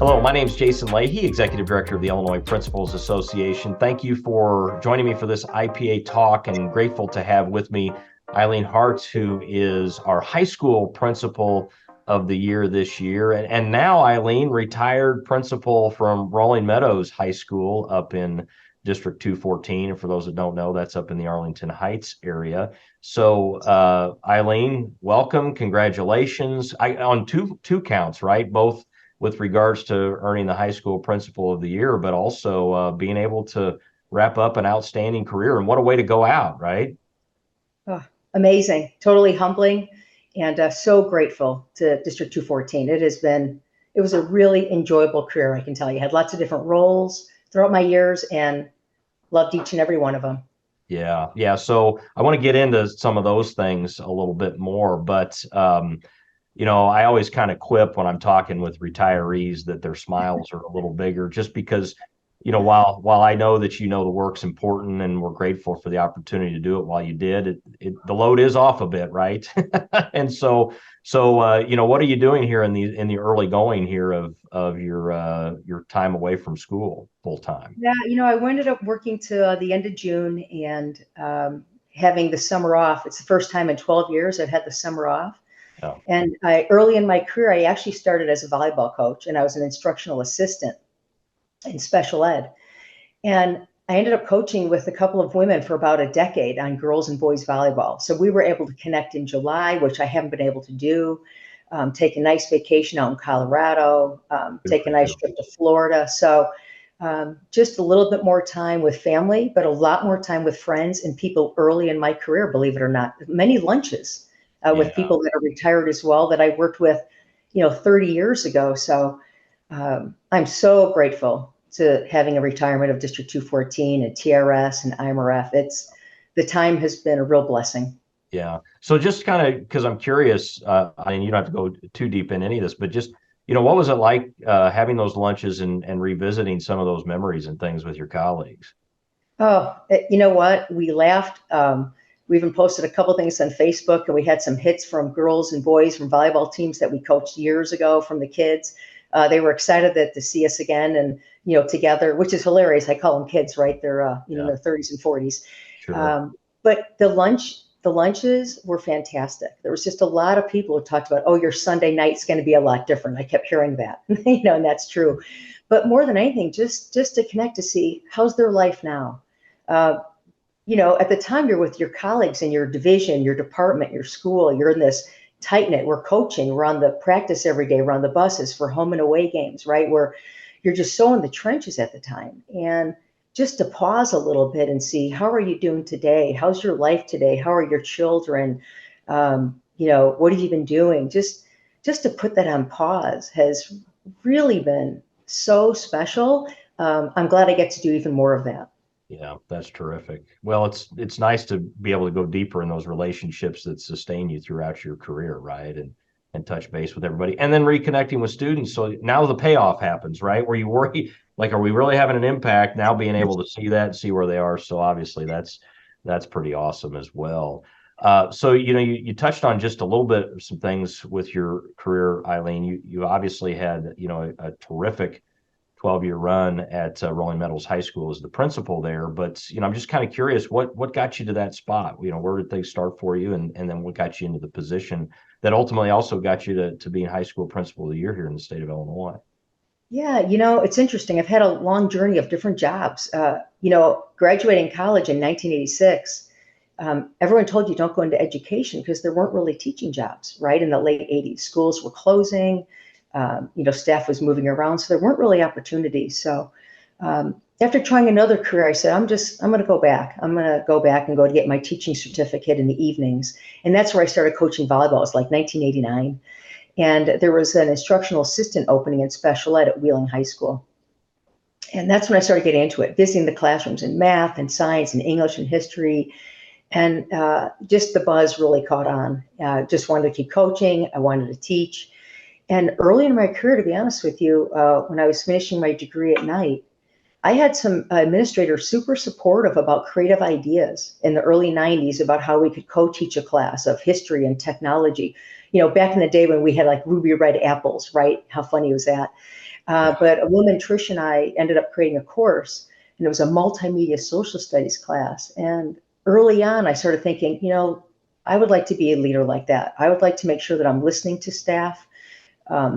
Hello, my name is Jason Leahy, Executive Director of the Illinois Principals Association. Thank you for joining me for this IPA talk, and grateful to have with me Eileen Hartz, who is our high school principal of the year this year. And now Eileen, retired principal from Rolling Meadows High School up in District 214. And for those that don't know, that's up in the Arlington Heights area. So Eileen, welcome, congratulations. On two counts, right? Both with regards to earning the high school principal of the year, but also being able to wrap up an outstanding career. And what a way to go out, right? Oh, amazing, totally humbling, and so grateful to District 214. It was a really enjoyable career, I can tell you. Had lots of different roles throughout my years and loved each and every one of them. Yeah, yeah. So I want to get into some of those things a little bit more, but I always kind of quip when I'm talking with retirees that their smiles are a little bigger, just because, while I know that the work's important and we're grateful for the opportunity to do it while you did, the load is off a bit, right? And what are you doing here in the early going here of your time away from school full time? Yeah, I ended up working to the end of June and having the summer off. It's the first time in 12 years I've had the summer off. Yeah. And early in my career, I actually started as a volleyball coach, and I was an instructional assistant in special ed. And I ended up coaching with a couple of women for about a decade on girls and boys volleyball. So we were able to connect in July, which I haven't been able to do. Take a nice vacation out in Colorado, take a nice trip to Florida. So just a little bit more time with family, but a lot more time with friends and people early in my career, believe it or not. Many lunches with people that are retired as well that I worked with, 30 years ago. So I'm so grateful to having a retirement of District 214 and TRS and IMRF. The time has been a real blessing. Yeah. So just kind of because I'm curious, you don't have to go too deep in any of this, but just, what was it like having those lunches and revisiting some of those memories and things with your colleagues? Oh, you know what? We laughed. We even posted a couple things on Facebook, and we had some hits from girls and boys from volleyball teams that we coached years ago from the kids. They were excited to see us again and, together, which is hilarious. I call them kids, right? They're, in their 30s and 40s. Sure. But the lunches were fantastic. There was just a lot of people who talked about, oh, your Sunday night's going to be a lot different. I kept hearing that, and that's true. But more than anything, just to connect to see how's their life now. At the time you're with your colleagues in your division, your department, your school, you're in this tight knit. We're coaching, we're on the practice every day, we're on the buses for home and away games, right? Where you're just so in the trenches at the time. And just to pause a little bit and see, how are you doing today? How's your life today? How are your children? What have you been doing? Just to put that on pause has really been so special. I'm glad I get to do even more of that. Yeah, that's terrific. Well, it's nice to be able to go deeper in those relationships that sustain you throughout your career, right? And touch base with everybody, and then reconnecting with students. So now the payoff happens, right? Where you worry, like, are we really having an impact? Now being able to see that and see where they are. So obviously that's pretty awesome as well. So you touched on just a little bit of some things with your career, Eileen. You obviously had a terrific 12-year run at Rolling Meadows High School as the principal there. But, I'm just kind of curious, what got you to that spot? Where did things start for you? And then what got you into the position that ultimately also got you to being high school principal of the year here in the state of Illinois? Yeah, it's interesting. I've had a long journey of different jobs. Graduating college in 1986, everyone told you don't go into education because there weren't really teaching jobs, right? In the late 80s, schools were closing. Staff was moving around, so there weren't really opportunities. So after trying another career, I said, I'm going to go back. I'm going to go back and go to get my teaching certificate in the evenings. And that's where I started coaching volleyball. It was like 1989. And there was an instructional assistant opening in special ed at Wheeling High School. And that's when I started getting into it, visiting the classrooms in math and science and English and history. And just the buzz really caught on. Just wanted to keep coaching. I wanted to teach. And early in my career, to be honest with you, when I was finishing my degree at night, I had some administrators super supportive about creative ideas in the early 90s about how we could co-teach a class of history and technology. Back in the day when we had like ruby red apples, right? How funny was that? Yeah. But a woman, Trish, and I ended up creating a course, and it was a multimedia social studies class. And early on, I started thinking, I would like to be a leader like that. I would like to make sure that I'm listening to staff,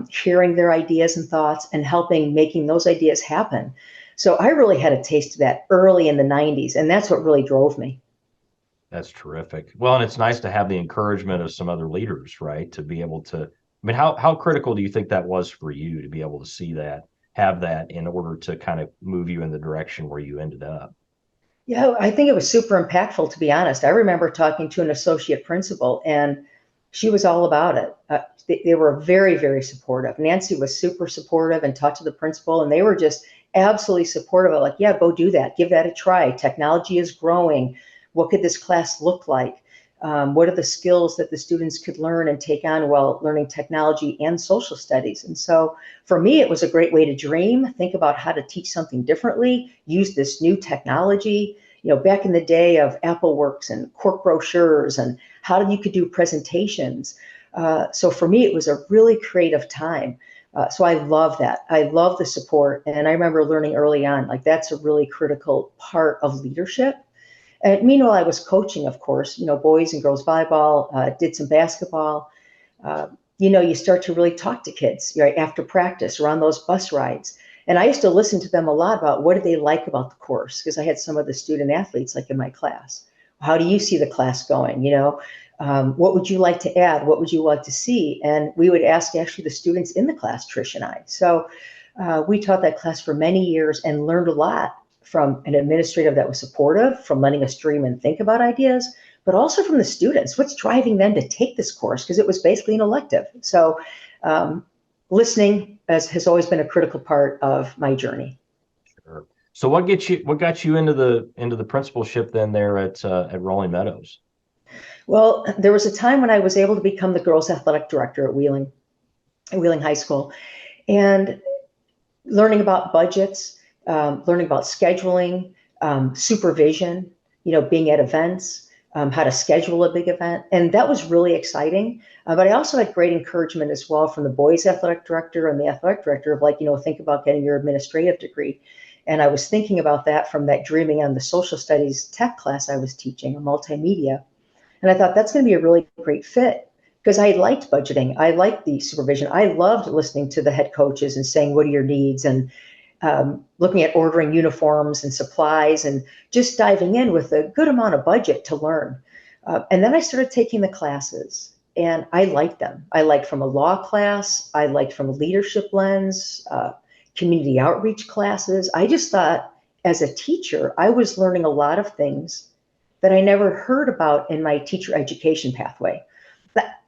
hearing their ideas and thoughts, and helping making those ideas happen. So I really had a taste of that early in the 90s, and that's what really drove me. That's terrific. Well, and it's nice to have the encouragement of some other leaders, right? To be able to, I mean, how critical do you think that was for you to be able to see that, have that in order to kind of move you in the direction where you ended up? Yeah, I think it was super impactful, to be honest. I remember talking to an associate principal, and she was all about it. They were very, very supportive. Nancy was super supportive and talked to the principal, and they were just absolutely supportive of, like, yeah, go do that. Give that a try. Technology is growing. What could this class look like? What are the skills that the students could learn and take on while learning technology and social studies? And so for me, it was a great way to dream, think about how to teach something differently, use this new technology. Back in the day of Apple Works and Cork brochures and how you could do presentations. So for me, it was a really creative time. So I love that. I love the support. And I remember learning early on, like, that's a really critical part of leadership. And meanwhile, I was coaching, of course, boys and girls volleyball, did some basketball. Uh, you start to really talk to kids, right, after practice or on those bus rides. And I used to listen to them a lot about what did they like about the course, because I had some of the student athletes like in my class. How do you see the class going? What would you like to add? What would you like to see? And we would ask actually the students in the class, Trish and I. So we taught that class for many years and learned a lot from an administrator that was supportive, from letting us dream and think about ideas, but also from the students. What's driving them to take this course? Because it was basically an elective. So listening has always been a critical part of my journey. Sure. So what got you into the principalship then there at Rolling Meadows? Well, there was a time when I was able to become the girls athletic director at Wheeling High School, and learning about budgets, learning about scheduling, supervision, being at events, how to schedule a big event. And that was really exciting. But I also had great encouragement as well from the boys athletic director and the athletic director of, like, think about getting your administrative degree. And I was thinking about that from that dreaming on the social studies tech class I was teaching, a multimedia. And I thought that's going to be a really great fit because I liked budgeting. I liked the supervision. I loved listening to the head coaches and saying, what are your needs? And looking at ordering uniforms and supplies and just diving in with a good amount of budget to learn. And then I started taking the classes and I liked them. I liked from a law class. I liked from a leadership lens, community outreach classes. I just thought as a teacher, I was learning a lot of things that I never heard about in my teacher education pathway. That,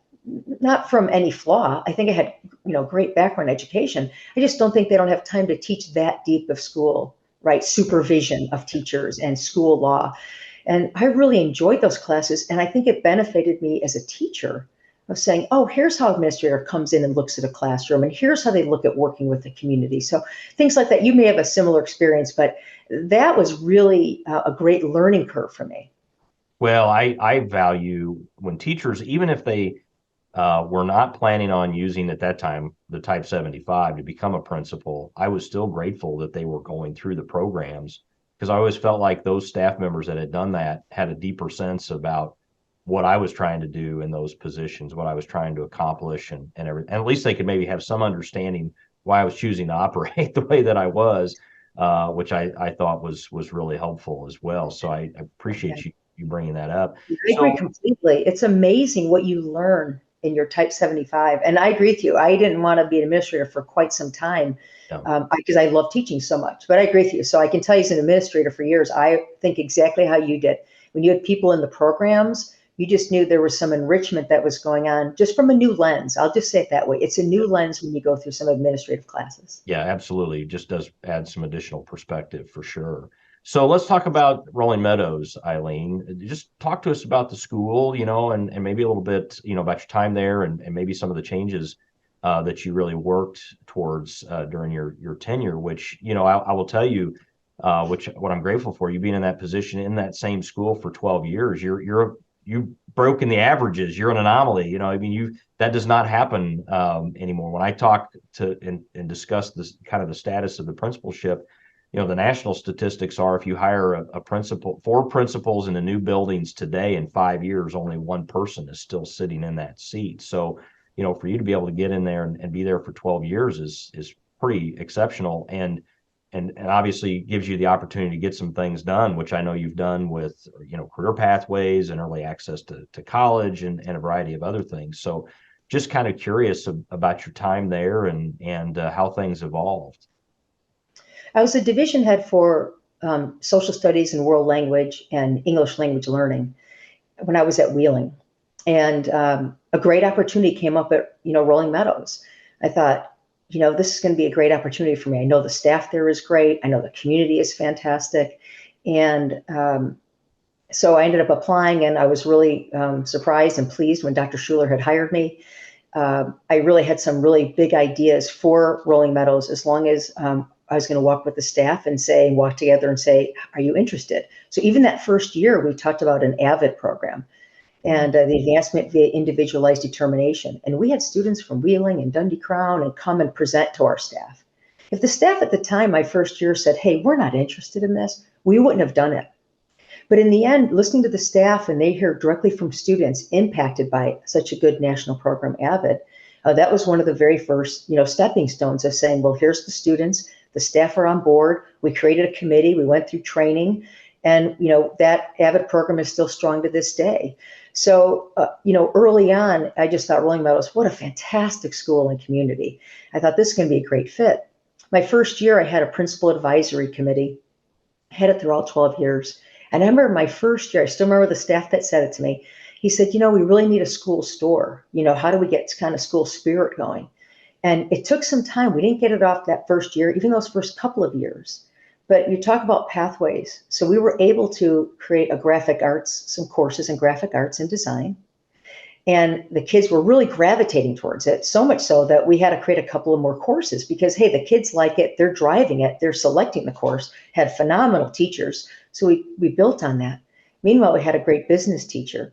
not from any flaw. I think I had, great background education. I just don't think they don't have time to teach that deep of school, right? Supervision of teachers and school law. And I really enjoyed those classes. And I think it benefited me as a teacher of saying, oh, here's how administrator comes in and looks at a classroom. And here's how they look at working with the community. So things like that. You may have a similar experience, but that was really a great learning curve for me. Well, I value when teachers, even if they were not planning on using at that time the Type 75 to become a principal, I was still grateful that they were going through the programs because I always felt like those staff members that had done that had a deeper sense about what I was trying to do in those positions, what I was trying to accomplish, and everything. And at least they could maybe have some understanding why I was choosing to operate the way that I was, which I thought was really helpful as well. So I appreciate you bringing that up. I agree So completely. It's amazing what you learn in your Type 75. And I agree with you. I didn't want to be an administrator for quite some time yeah. because I love teaching so much. But I agree with you. So I can tell you as an administrator for years, I think exactly how you did. When you had people in the programs, you just knew there was some enrichment that was going on just from a new lens. I'll just say it that way. It's a new lens when you go through some administrative classes. Yeah, absolutely. It just does add some additional perspective for sure. So let's talk about Rolling Meadows, Eileen. Just talk to us about the school, and maybe a little bit, about your time there and maybe some of the changes that you really worked towards during your tenure, which, I will tell you, what I'm grateful for, you being in that position in that same school for 12 years. You're you've broken the averages. You're an anomaly. I mean, that does not happen anymore. When I talk to and discuss this kind of the status of the principalship, the national statistics are if you hire a principal, 4 principals in the new buildings today in 5 years, only one person is still sitting in that seat. So, for you to be able to get in there and be there for 12 years is pretty exceptional. And obviously gives you the opportunity to get some things done, which I know you've done with, career pathways and early access to college and a variety of other things. So just kind of curious about your time there and how things evolved. I was a division head for social studies and world language and English language learning when I was at Wheeling. And a great opportunity came up at, Rolling Meadows. I thought, this is going to be a great opportunity for me. I know the staff there is great. I know the community is fantastic. And so I ended up applying, and I was really surprised and pleased when Dr. Schuler had hired me. I really had some really big ideas for Rolling Meadows, as long as I was going to walk with the staff and walk together and say, are you interested? So even that first year, we talked about an AVID program and the advancement via individualized determination. And we had students from Wheeling and Dundee Crown and come and present to our staff. If the staff at the time, my first year, said, hey, we're not interested in this, we wouldn't have done it. But in the end, listening to the staff, and they hear directly from students impacted by such a good national program, AVID, that was one of the very first, stepping stones of saying, well, here's the students, the staff are on board. We created a committee, we went through training, and, that AVID program is still strong to this day. So, early on, I just thought Rolling Meadows, what a fantastic school and community. I thought this is going to be a great fit. My first year, I had a principal advisory committee, had it through all 12 years. And I remember my first year, I still remember the staff that said it to me. He said, we really need a school store. How do we get kind of school spirit going? And it took some time. We didn't get it off that first year, even those first couple of years. But you talk about pathways. So we were able to create some courses in graphic arts and design. And the kids were really gravitating towards it, so much so that we had to create a couple of more courses because, hey, the kids like it, they're driving it, they're selecting the course, had phenomenal teachers. So we built on that. Meanwhile, we had a great business teacher.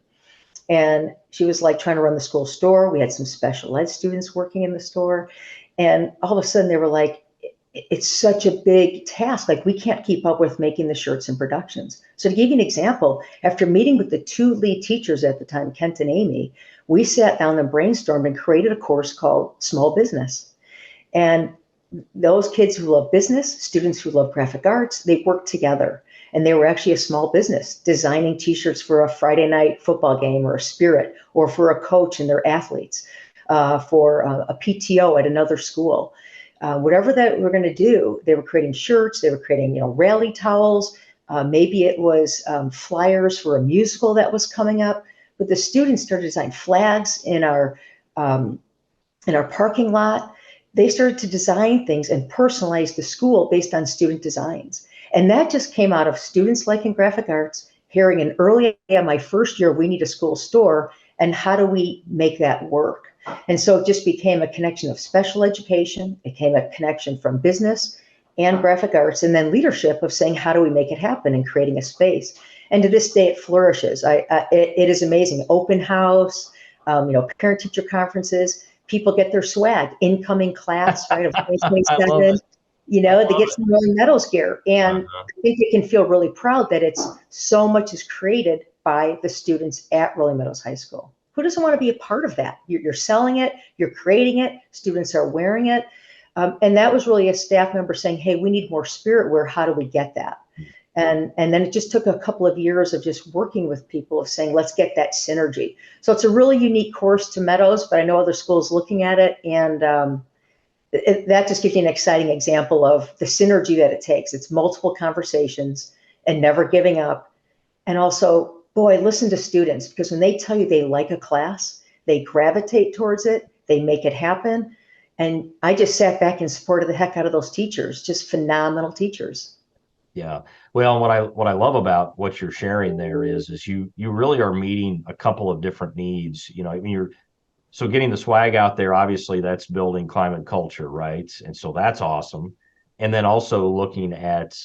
And she was like trying to run the school store. We had some special ed students working in the store. And all of a sudden they were like, it's such a big task. Like, we can't keep up with making the shirts and productions. So to give you an example, after meeting with the 2 lead teachers at the time, Kent and Amy, we sat down and brainstormed and created a course called Small Business. And those kids who love business, students who love graphic arts, they worked together. And they were actually a small business designing t-shirts for a Friday night football game or a Spirit, or for a coach and their athletes, for a PTO at another school. Whatever that we're going to do, they were creating shirts, they were creating, rally towels. Maybe it was flyers for a musical that was coming up. But the students started designing flags in our parking lot. They started to design things and personalize the school based on student designs. And that just came out of students liking graphic arts, hearing an early, my first year, we need a school store, and how do we make that work? And so it just became a connection of special education. It became a connection from business and graphic arts, and then leadership of saying, how do we make it happen, and creating a space. And to this day, it flourishes. It is amazing. Open house, parent-teacher conferences, people get their swag, incoming class, right, of 2027. They get some Rolling Meadows gear. And I think they can feel really proud that it's so much is created by the students at Rolling Meadows High School. Who doesn't want to be a part of that? You're selling it, you're creating it, students are wearing it. And that was really a staff member saying, hey, we need more spirit wear. How do we get that? And then it just took a couple of years of just working with people of saying, let's get that synergy. So it's a really unique course to Meadows, but I know other schools looking at it. And that just gives you an exciting example of the synergy that it takes. It's multiple conversations and never giving up. And also, boy, listen to students, because when they tell you they like a class, they gravitate towards it, they make it happen. And I just sat back and supported the heck out of those teachers, just phenomenal teachers. Yeah. Well, what I love about what you're sharing there is you really are meeting a couple of different needs. I mean, so getting the swag out there, obviously that's building climate culture, right? And so that's awesome. and then also looking at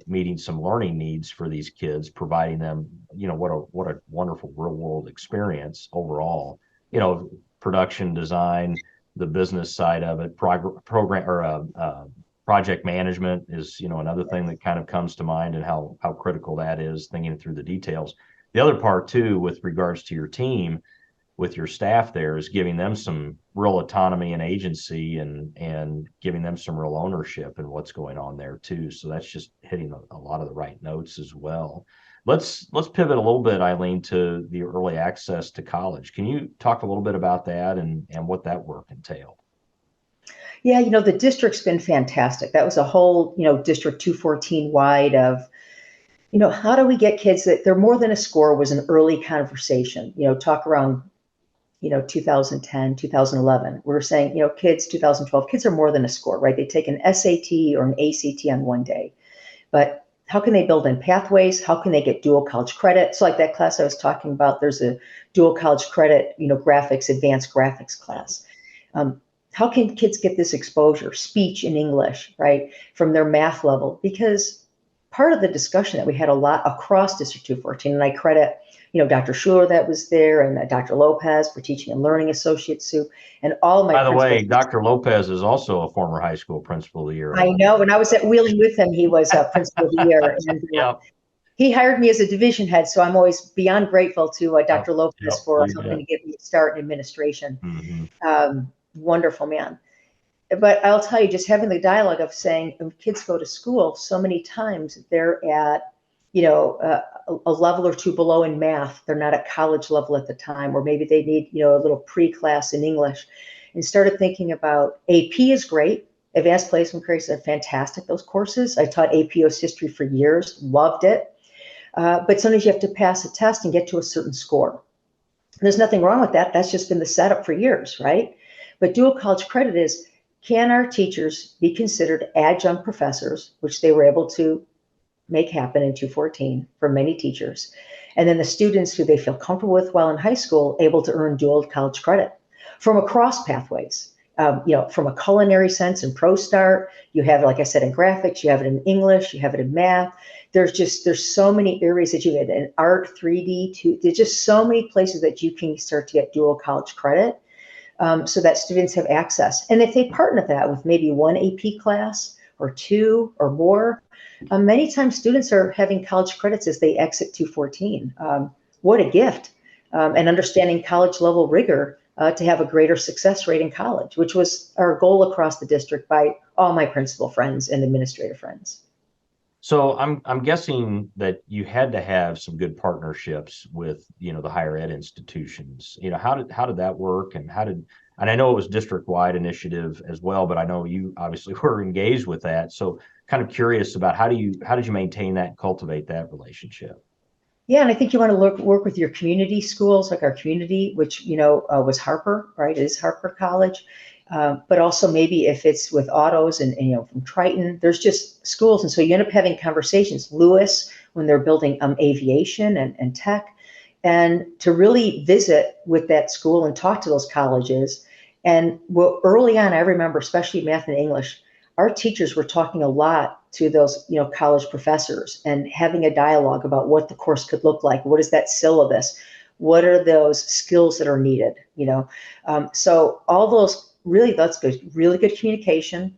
meeting some learning needs for these kids, providing them, what a wonderful real world experience overall. Production design, the business side of it, program or project management is another thing that kind of comes to mind, and how critical that is, thinking through the details. The other part too, with regards to your team, with your staff there, is giving them some real autonomy and agency, and giving them some real ownership in what's going on there too. So that's just hitting a lot of the right notes as well. Let's pivot a little bit, Eileen, to the early access to college. Can you talk a little bit about that and what that work entailed? Yeah, the district's been fantastic. That was a whole, District 214 wide of, how do we get kids that they're more than a score was an early conversation, talk around 2010, 2011. We were saying, kids, 2012, kids are more than a score, right? They take an SAT or an ACT on one day. But how can they build in pathways? How can they get dual college credit? So like that class I was talking about, there's a dual college credit, graphics, advanced graphics class. How can kids get this exposure, speech in English, right, from their math level? Because part of the discussion that we had a lot across District 214, and I credit Dr. Schuler that was there, and Dr. Lopez for teaching and learning associate Sue, and all my By the way, principals. Dr. Lopez is also a former high school principal of the year. I know, when I was at Wheeling with him, he was principal of the year, and Yep. he hired me as a division head, so I'm always beyond grateful to Dr. Yep. Lopez for You helping bet. to get me a start in administration. Mhm. Wonderful man. But I'll tell you, just having the dialogue of saying, when kids go to school, so many times they're at, a level or two below in math. They're not at college level at the time, or maybe they need, a little pre-class in English. And started thinking about AP is great. Advanced Placement Courses are fantastic, those courses. I taught APOS history for years, loved it. But sometimes you have to pass a test and get to a certain score. There's nothing wrong with that. That's just been the setup for years, right? But dual college credit is, can our teachers be considered adjunct professors, which they were able to make happen in 214 for many teachers, and then the students who they feel comfortable with while in high school able to earn dual college credit from across pathways. From a culinary sense in ProStart, you have, like I said, in graphics, you have it in English, you have it in math. There's so many areas that you get in art, 3D, there's just so many places that you can start to get dual college credit. So that students have access. And if they partner that with maybe one AP class or two or more, many times students are having college credits as they exit 214. What a gift. And understanding college level rigor to have a greater success rate in college, which was our goal across the district by all my principal friends and administrative friends. So I'm guessing that you had to have some good partnerships with, the higher ed institutions. How did that work, and I know it was district-wide initiative as well, but I know you obviously were engaged with that. So kind of curious about how did you maintain that and cultivate that relationship? Yeah, and I think you want to work with your community schools, like our community, which was Harper, right? It is Harper College, but also maybe if it's with autos and from Triton, there's just schools, and so you end up having conversations. Lewis, when they're building aviation and tech, and to really visit with that school and talk to those colleges. And early on, I remember, especially math and English, our teachers were talking a lot to those, college professors and having a dialogue about what the course could look like. What is that syllabus? What are those skills that are needed? So all those that's good, really good communication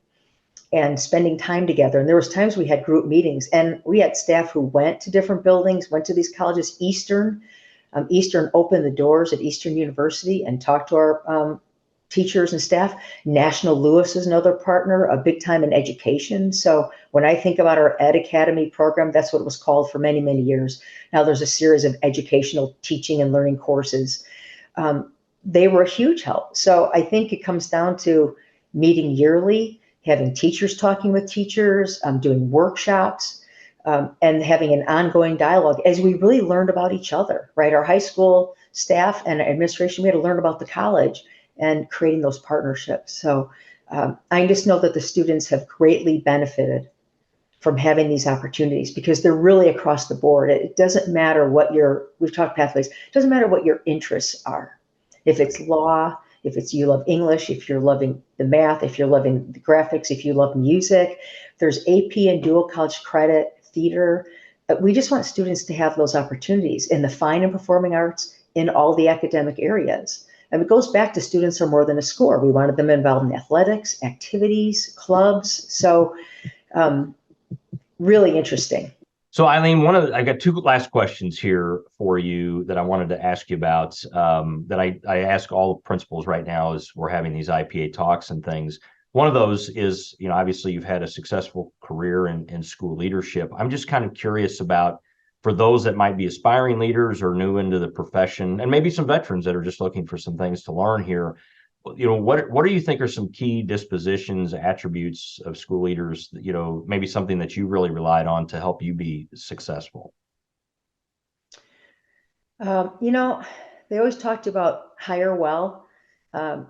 and spending time together. And there was times we had group meetings, and we had staff who went to different buildings, went to these colleges. Eastern opened the doors at Eastern University and talked to our teachers and staff. National Lewis is another partner, a big time in education. So when I think about our Ed Academy program, that's what it was called for many, many years. Now there's a series of educational teaching and learning courses. They were a huge help. So I think it comes down to meeting yearly, having teachers talking with teachers, doing workshops, and having an ongoing dialogue as we really learned about each other, right? Our high school staff and administration, we had to learn about the college and creating those partnerships. So I just know that the students have greatly benefited from having these opportunities because they're really across the board. It doesn't matter what we've talked pathways, it doesn't matter what your interests are. If it's law, if it's you love English, if you're loving the math, if you're loving the graphics, if you love music. There's AP and dual college credit, theater. We just want students to have those opportunities in the fine and performing arts, in all the academic areas. And it goes back to students are more than a score. We wanted them involved in athletics, activities, clubs. So really interesting. So Eileen, I got two last questions here for you that I wanted to ask you about, that I ask all principals right now as we're having these IPA talks and things. One of those is, obviously you've had a successful career in school leadership. I'm just kind of curious about, for those that might be aspiring leaders or new into the profession, and maybe some veterans that are just looking for some things to learn here, what do you think are some key dispositions, attributes of school leaders, maybe something that you really relied on to help you be successful? They always talked about hire well. I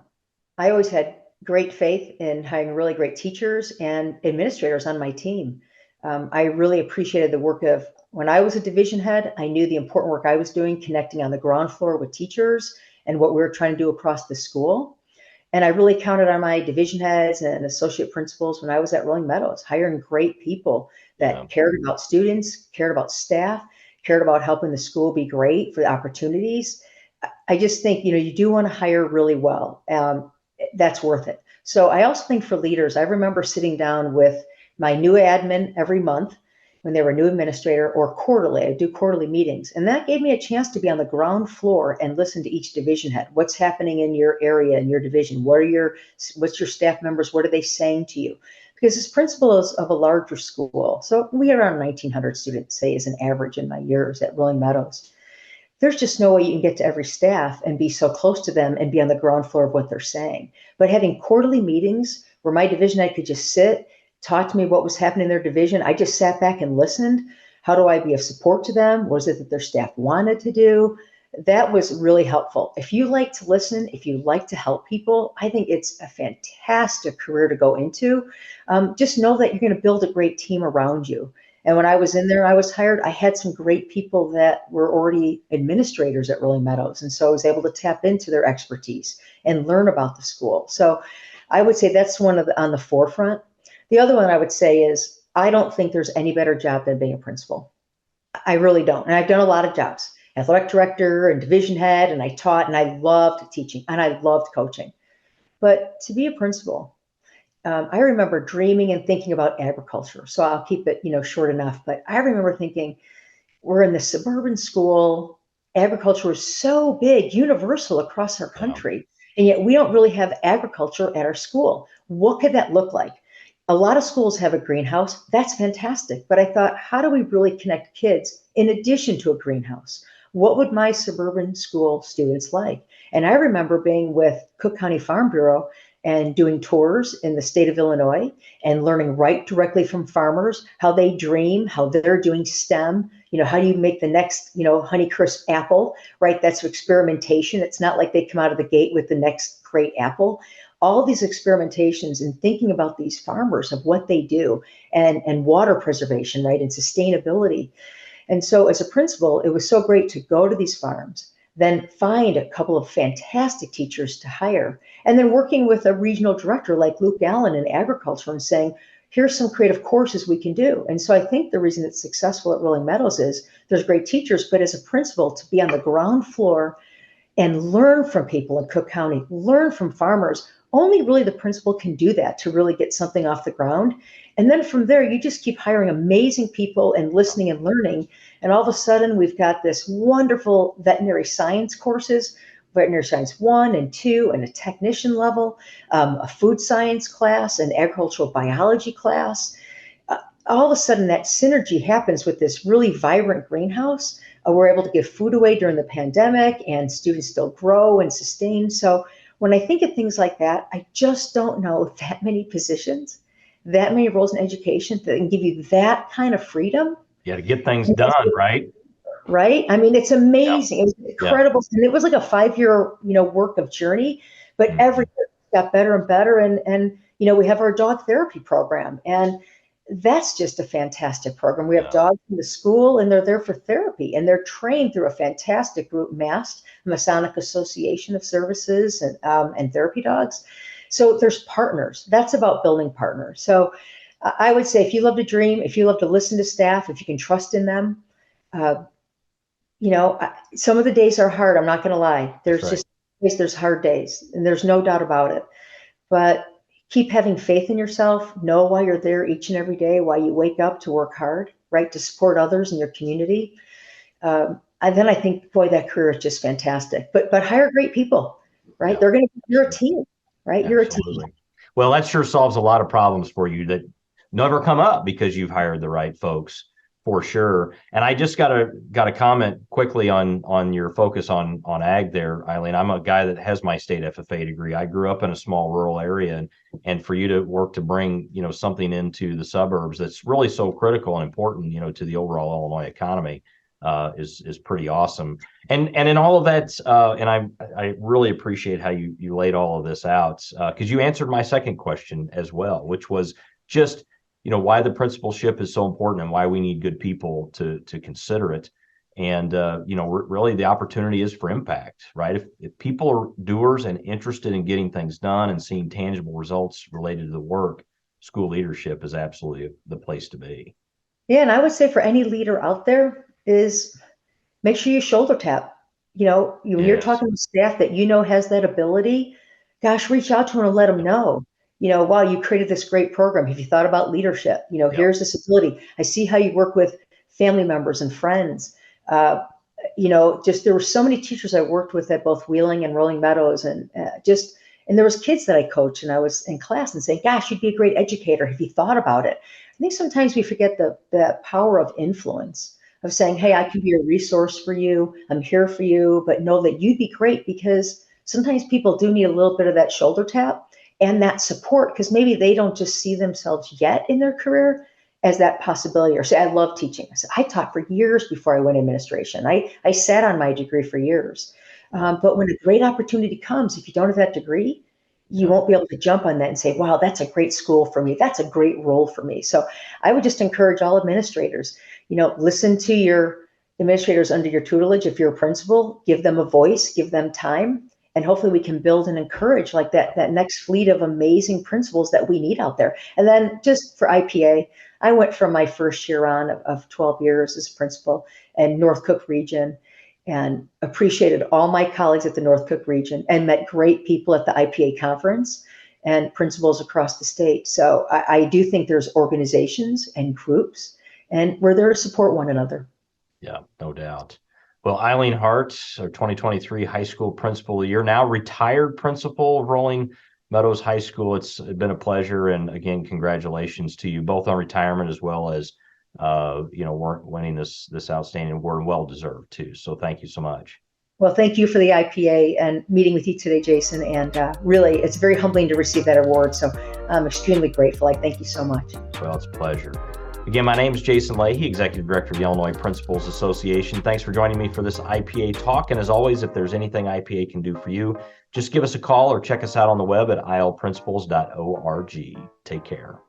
always had great faith in hiring really great teachers and administrators on my team. I really appreciated the work of, when I was a division head, I knew the important work I was doing, connecting on the ground floor with teachers and what we were trying to do across the school. And I really counted on my division heads and associate principals when I was at Rolling Meadows, hiring great people that cared about students, cared about staff, cared about helping the school be great for the opportunities. I just think, you do want to hire really well. That's worth it. So I also think for leaders, I remember sitting down with my new admin every month when they were a new administrator, or quarterly. I do quarterly meetings. And that gave me a chance to be on the ground floor and listen to each division head. What's happening in your area, in your division? What's your staff members? What are they saying to you? Because as principals of a larger school, so we had around 1,900 students, say, as an average in my years at Rolling Meadows. There's just no way you can get to every staff and be so close to them and be on the ground floor of what they're saying. But having quarterly meetings where my division head could just sit, talk to me what was happening in their division, I just sat back and listened. How do I be of support to them? What is it that their staff wanted to do? That was really helpful. If you like to listen, if you like to help people, I think it's a fantastic career to go into. Just know that you're going to build a great team around you. And when I was in there, I was hired, I had some great people that were already administrators at Rolling Meadows. And so I was able to tap into their expertise and learn about the school. So I would say that's one of on the forefront. The other one I would say is, I don't think there's any better job than being a principal. I really don't. And I've done a lot of jobs, athletic director and division head, and I taught, and I loved teaching and I loved coaching. But to be a principal, I remember dreaming and thinking about agriculture. So I'll keep it, short enough. But I remember thinking, we're in the suburban school. Agriculture is so big, universal across our country, and yet we don't really have agriculture at our school. What could that look like? A lot of schools have a greenhouse. That's fantastic. But I thought, how do we really connect kids in addition to a greenhouse? What would my suburban school students like? And I remember being with Cook County Farm Bureau and doing tours in the state of Illinois and learning right directly from farmers how they dream, how they're doing STEM. How do you make the next, Honeycrisp apple, right? That's experimentation. It's not like they come out of the gate with the next great apple. All these experimentations and thinking about these farmers of what they do, and water preservation, right? And sustainability. And so as a principal, it was so great to go to these farms, then find a couple of fantastic teachers to hire, and then working with a regional director like Luke Allen in agriculture and saying, here's some creative courses we can do. And so I think the reason it's successful at Rolling Meadows is there's great teachers, but as a principal, to be on the ground floor and learn from people in Cook County, learn from farmers. Only really the principal can do that to really get something off the ground. And then from there, you just keep hiring amazing people and listening and learning. And all of a sudden, we've got this wonderful veterinary science courses, veterinary science 1 and 2, and a technician level, a food science class, an agricultural biology class. All of a sudden, that synergy happens with this really vibrant greenhouse. We're able to give food away during the pandemic, and students still grow and sustain. So when I think of things like that, I just don't know that many positions, that many roles in education that can give you that kind of freedom. Yeah, to get things done, right? Right? I mean, it's amazing. It was incredible. And it was like a 5-year, work of journey, but every year it got better and better. And we have our dog therapy program. And That's just a fantastic program. We have Yeah. dogs in the school, and they're there for therapy, and they're trained through a fantastic group, MAST, Masonic Association of Services, and therapy dogs. So there's partners. That's about building partners. So I would say if you love to dream, if you love to listen to staff, if you can trust in them, uh, some of the days are hard. I'm not going to lie. That's There's right. just there's hard days, and there's no doubt about it. But keep having faith in yourself. Know why you're there each and every day, why you wake up to work hard, right? To support others in your community. And then I think, boy, that career is just fantastic. But hire great people, right? Yeah. You're a team, right? You're a team. Absolutely. Well, that sure solves a lot of problems for you that never come up because you've hired the right folks for sure. And I just got a comment quickly on your focus on ag there, Eileen. I'm a guy that has my state FFA degree. I grew up in a small rural area, and for you to work to bring, something into the suburbs that's really so critical and important, to the overall Illinois economy, is pretty awesome. And in all of that, and I really appreciate how you laid all of this out, because you answered my second question as well, which was just why the principalship is so important and why we need good people to consider it. And really the opportunity is for impact, right? If people are doers and interested in getting things done and seeing tangible results related to the work, school leadership is absolutely the place to be. Yeah, and I would say for any leader out there is make sure you shoulder tap. When you're Yes. talking to staff that has that ability, gosh, reach out to them and let them know. Wow, you created this great program. Have you thought about leadership? Yep. Here's this ability. I see how you work with family members and friends. Just there were so many teachers I worked with at both Wheeling and Rolling Meadows, and there was kids that I coached, and I was in class and saying, "Gosh, you'd be a great educator. Have you thought about it?" I think sometimes we forget the power of influence of saying, "Hey, I can be a resource for you. I'm here for you, but know that you'd be great," because sometimes people do need a little bit of that shoulder tap and that support because maybe they don't just see themselves yet in their career as that possibility. Or say, I love teaching. I taught for years before I went administration. I sat on my degree for years. But when a great opportunity comes, if you don't have that degree, you won't be able to jump on that and say, wow, that's a great school for me. That's a great role for me. So I would just encourage all administrators, listen to your administrators under your tutelage. If you're a principal, give them a voice, give them time, and hopefully we can build and encourage like that next fleet of amazing principals that we need out there. And then just for IPA, I went from my first year on of 12 years as principal in North Cook region and appreciated all my colleagues at the North Cook region and met great people at the IPA conference and principals across the state. So I do think there's organizations and groups and we're there to support one another. Yeah, no doubt. Well, Eileen Hart, our 2023 high school principal. You're now retired principal of Rolling Meadows High School. It's been a pleasure. And again, congratulations to you both on retirement as well as, winning this outstanding award, and well deserved too. So thank you so much. Well, thank you for the IPA and meeting with you today, Jason. And really, it's very humbling to receive that award. So I'm extremely grateful. I thank you so much. Well, it's a pleasure. Again, my name is Jason Leahy, Executive Director of the Illinois Principals Association. Thanks for joining me for this IPA talk. And as always, if there's anything IPA can do for you, just give us a call or check us out on the web at ilprincipals.org. Take care.